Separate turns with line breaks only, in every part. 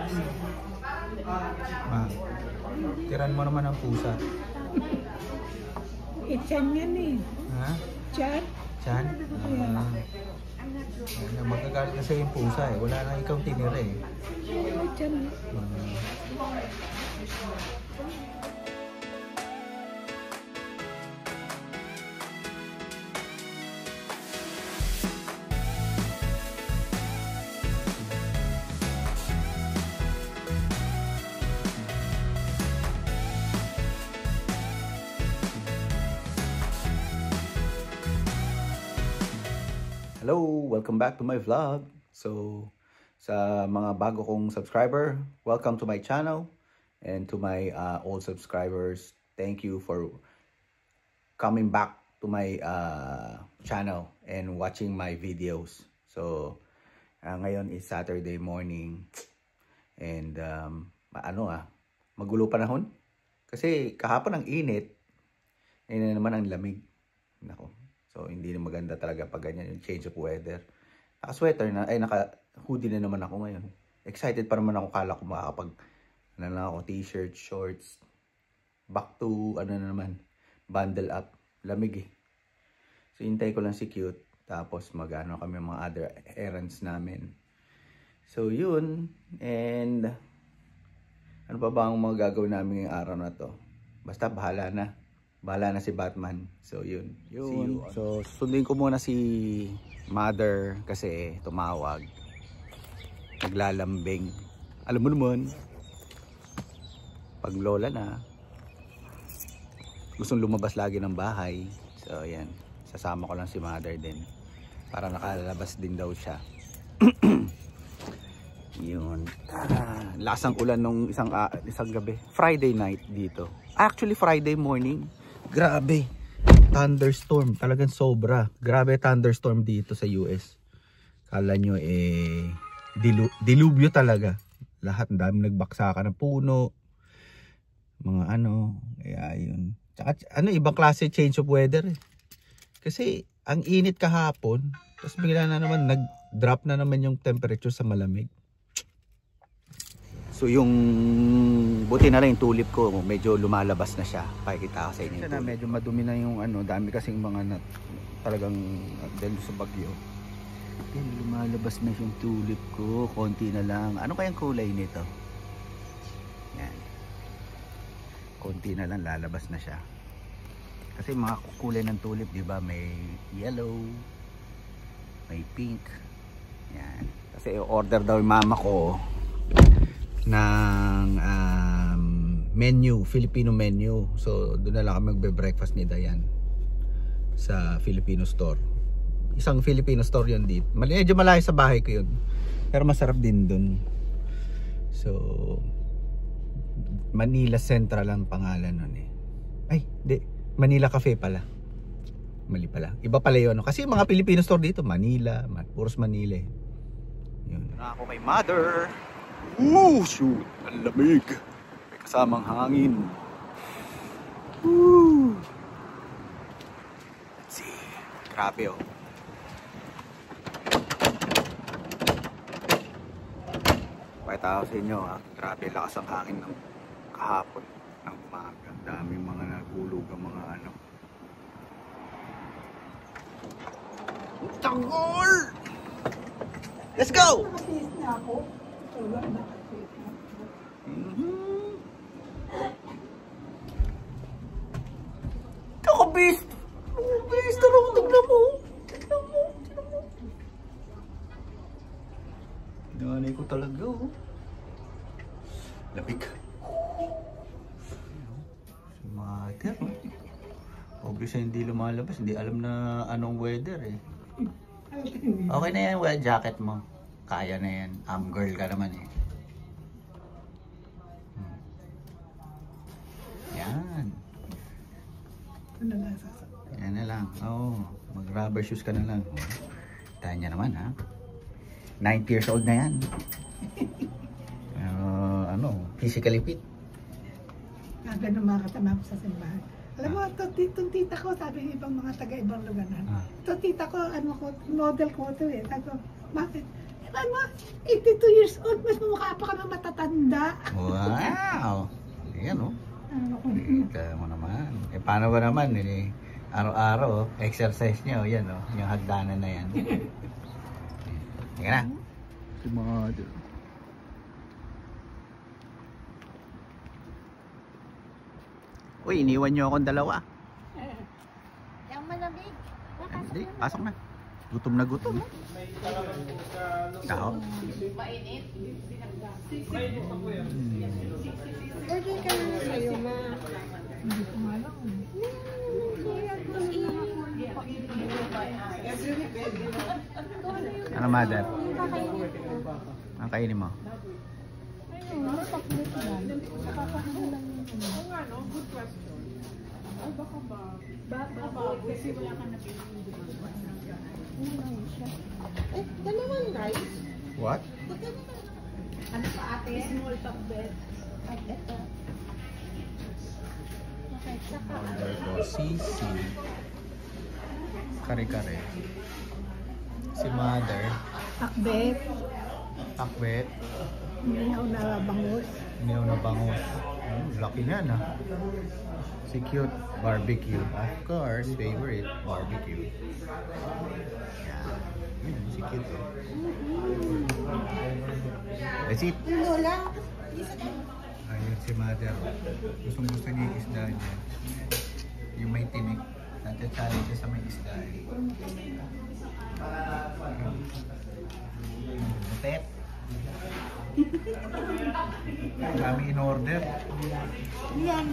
Ma, tiran mo naman ang pusa.
Chan yan eh.
Ha?
Chan?
Chan? Magagalit kasi yung pusa eh. Wala na ikaw tinira eh.
Chan.
Hello! Welcome back to my vlog. So, sa mga bago kong subscriber, welcome to my channel. And to my old subscribers, thank you for coming back to my channel and watching my videos. So, ngayon is Saturday morning. And, magulo panahon. Kasi kahapon ang init, ngayon naman ang lamig. Nako. So, hindi na maganda talaga pag ganyan yung change of weather. Naka-sweater na, naka-hoodie na naman ako ngayon. Excited pa naman ako, kala ko makakapag, t-shirt, shorts, back to, bundle up, lamig eh. So, hintay ko lang si Cute, tapos kami mga other errands namin. So, yun, and, ano pa ba ang mga gagawin namin ngayong araw na to? Basta, bahala na si Batman. So yun. So sundin ko muna si Mother kasi tumawag. Naglalambing. Alam mo naman, pag lola na, gustong lumabas lagi ng bahay. So yan. Sasama ko lang si Mother din. Para nakalabas din daw siya. Yun. Lasang ulan nung isang gabi. Friday night dito. Actually Friday morning. Grabe, thunderstorm, talagang sobra. Grabe thunderstorm dito sa US. Kala nyo dilubyo talaga. Lahat, dami nagbaksakan ng puno. Mga kaya yun. Tsaka ibang klase change of weather eh. Kasi ang init kahapon, tapos bigla na naman nag-drop na naman yung temperature sa malamig. So yung buti na lang yung tulip ko, medyo lumalabas na siya. Pakikita ko sa inyo. Na medyo madumi na yung dami kasing mga talagang dahil sa bagyo. Yan, lumalabas na yung tulip ko, konti na lang. Ano kayang kulay nito? Yan. Konti na lang lalabas na siya. Kasi mga kulay ng tulip, 'di ba? May yellow, may pink. Yan. Kasi order daw yung mama ko ng menu, Filipino menu. So doon na lang kami magbe-breakfast ni Dayan sa Filipino store. Isang Filipino store yun dito. Medyo malayo sa bahay ko yun, pero masarap din doon. So Manila Central ang pangalan nun eh. Ay, di, Manila Cafe pala. Mali pala. Iba pala yun. Kasi mga Filipino store dito, Manila, puros Manila eh. Yun. Ako kay Mother. Shoot! Ang lamig! May kasamang hangin. Let's see. Grabe oh. Pakita ko sa inyo ha. Grabe lakas ang hangin ng kahapon ng umaga. Daming mga nagulog ang mga Tanggol! Let's go! Kakabist! Kakabist! Tara, tignan mo! Nanay ko talaga oh. Labig. Si Mother oh. Obviously hindi lumalabas. Hindi alam na anong weather eh. Okay na yan, well jacket mo. Kaya na yan. Girl ka naman eh. Yan. Yan na lang. Mag rubber shoes ka na lang. Tahan niya naman ha. 90 years old na yan. Physically fit.
Ganun mga kasama ko sa simbahan. Alam mo, itong tita ko, sabi ng ibang mga taga-ibang lugar na. Itong tita ko, model ko ito eh. Sabi ko, bakit? Diba mo, 82 years old, mas mumukha pa kami matatanda. matanda.
Wow! Ayan oh. Kita mo naman. Eh paano ba naman eh? Araw-araw oh, exercise niya oh. Yan oh. Yung hagdanan na yan. Tingnan na. Si Mother. Uy, iniwan niyo akong dalawa.
Yung malamig.
Hindi, pasok na. Gutom na gutom. Kao.
Order ka na sa'yo, ma.
Hindi ko nga alam.
Ano, Mother?
Kakainin ko.
Ang kainin mo?
Ayun, paklit lang. Nakakakuha lang yung ano. Ay, baka ba? Kasi wala ka na eh, dalawang rice.
What?
Ano pa ate? Small top bed. Ay, eto. Okay, saka
Order ko sisi. Kare-kare. Si Mother.
Akbet.
Takwet.
Minaw na bangus.
Iniyaw na bangus. Laki na na. Si Cute. Barbecue. Of course, favorite. Barbecue. Yan. Yun, si Cute. That's it.
Lola.
Ayun si Mother. Gustong gusto niya yung isda niya. Yung may tinik. Natachallenge siya sa may isda. Butet. Kami in order.
Yan.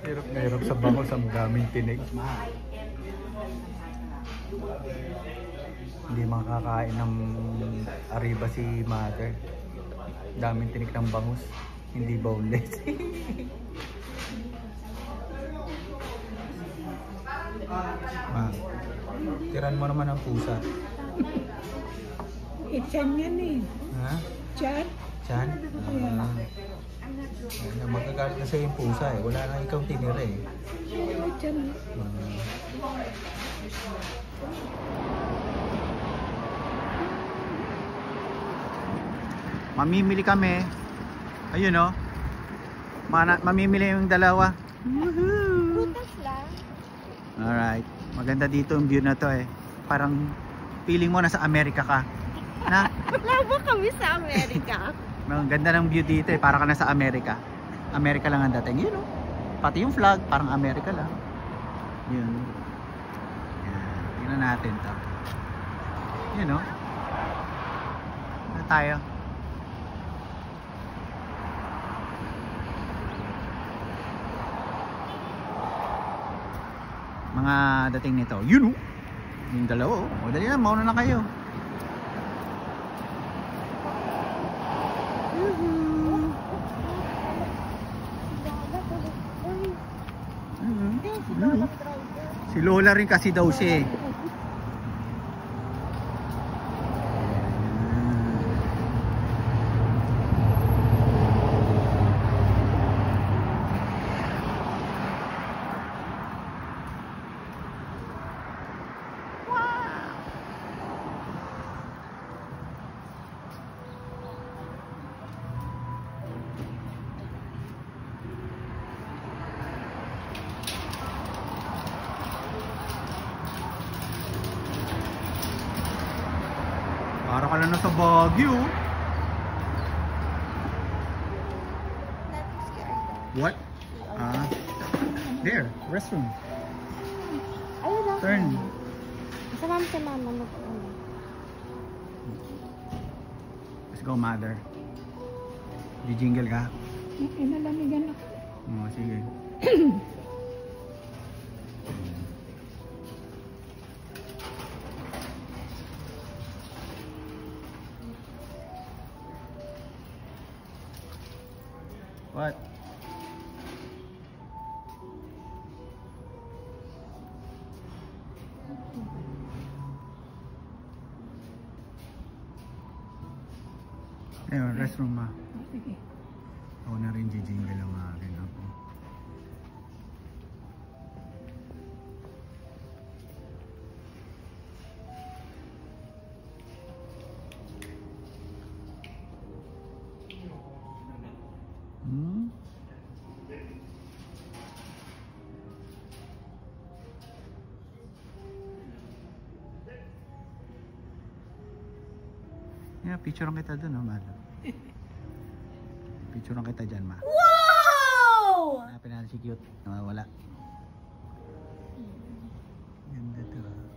Hirap na hirap sa bangos ang daming tinik. Hindi makakain ng ariba si Mother. Daming tinik ng bangus. Hindi boneless. Tiran mo naman ang pusa.
Chan yan eh.
Ha?
Chan.
Chan? Magagalit na sa'yo yung pusa eh. Wala na ikaw tinira eh.
Chan.
Mamimili kami. Ayun oh. Mamimili yung dalawa.
Butas lang.
Alright. Maganda dito yung view na to eh. Parang feeling mo nasa Amerika ka. Na?
Wala ba kami sa Amerika?
Ang ganda ng view dito eh. Para ka nasa Amerika. Amerika lang ang dating. Yun oh. Pati yung flag. Parang Amerika lang. Yun. Yan. Tingnan natin to. Yun oh. Ano tayo? Mga dating nito. Yun oh. Yung dalawa oh. O dali na, mauna na kayo. Si Lola rin kasi daw siya eh. Para ka lang nasa Baguio. What? There, restroom.
Ayun lang.
Turn.
Samahan si mama mag-ano.
Let's go, Mother. Di-jingle ka?
Inalamigan ako.
Oo, sige. What? Ayun, restroom ma.
Sige.
Ako na rin jijingle ang akin ako. Yeah, picturean kita dun, oh, Malo. Picturean kita dyan, Ma.
Wow!
Hanapin natin si cute. Nawawala. Ganda to, ah.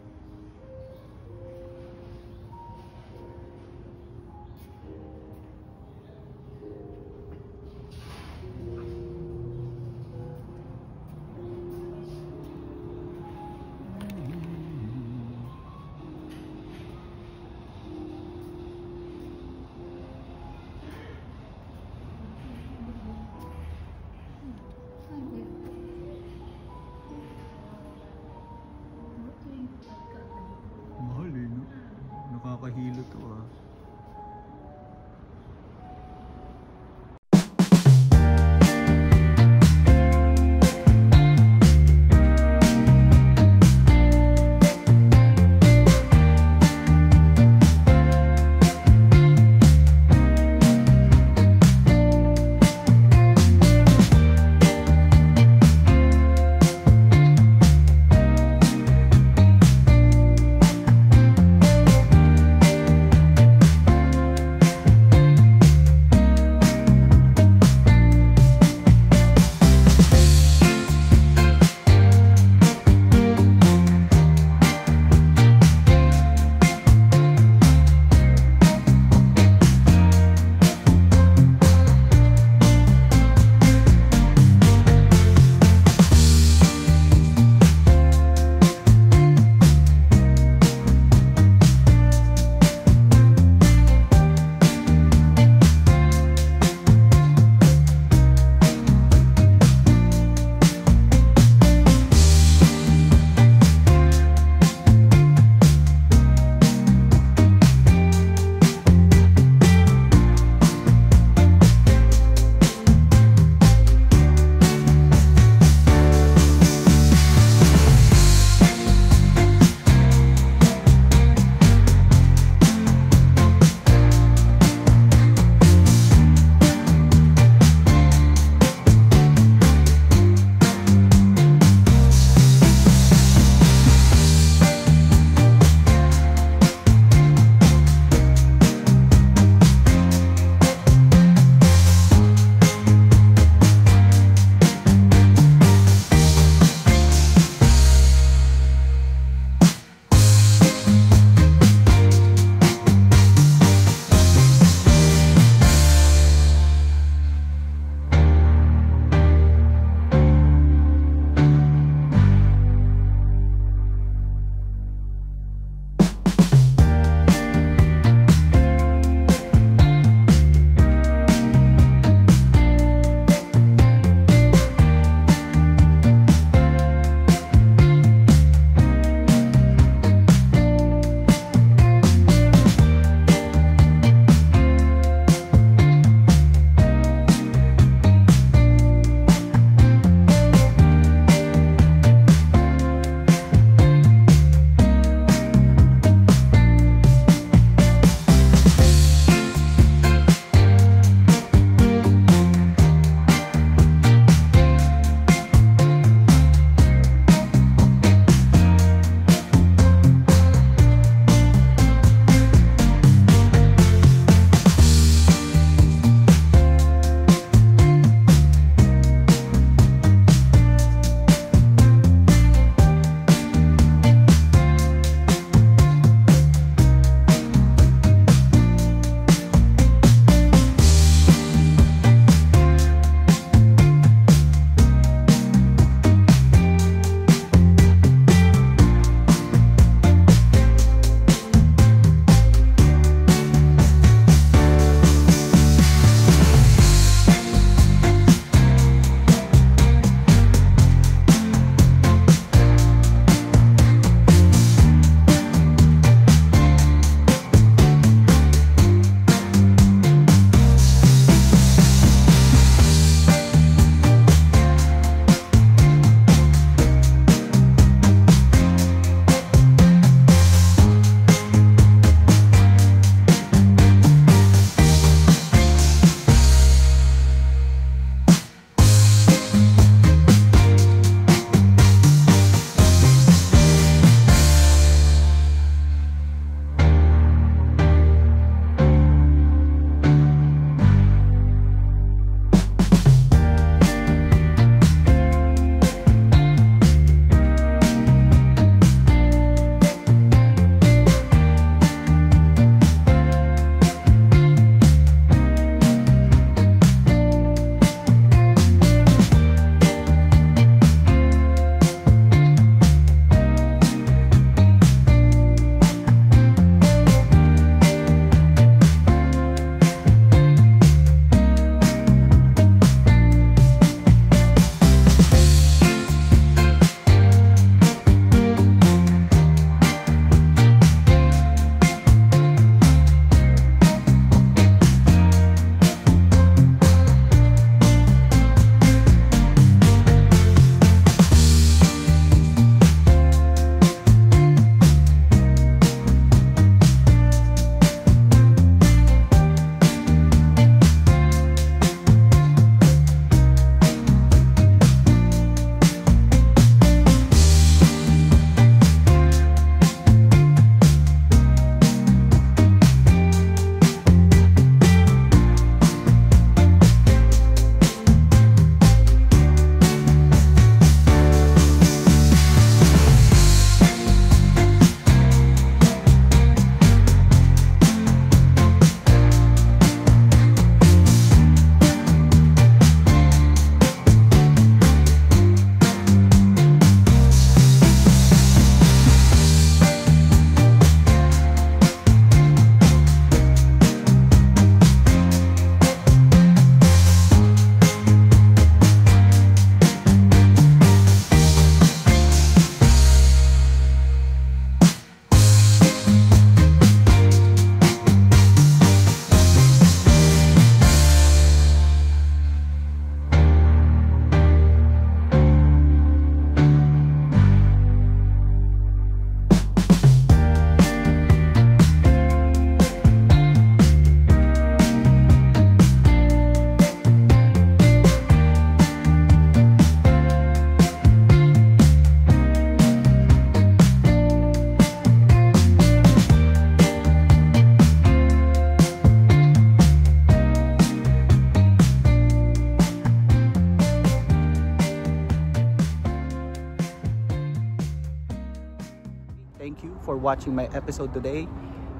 for watching my episode today.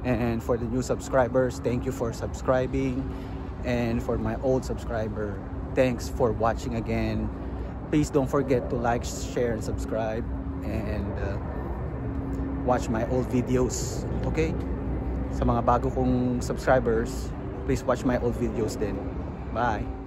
And for the new subscribers, thank you for subscribing. And for my old subscriber, thanks for watching again. Please don't forget to like, share, and subscribe. And watch my old videos. Okay? Sa mga bago kong subscribers, please watch my old videos din. Bye!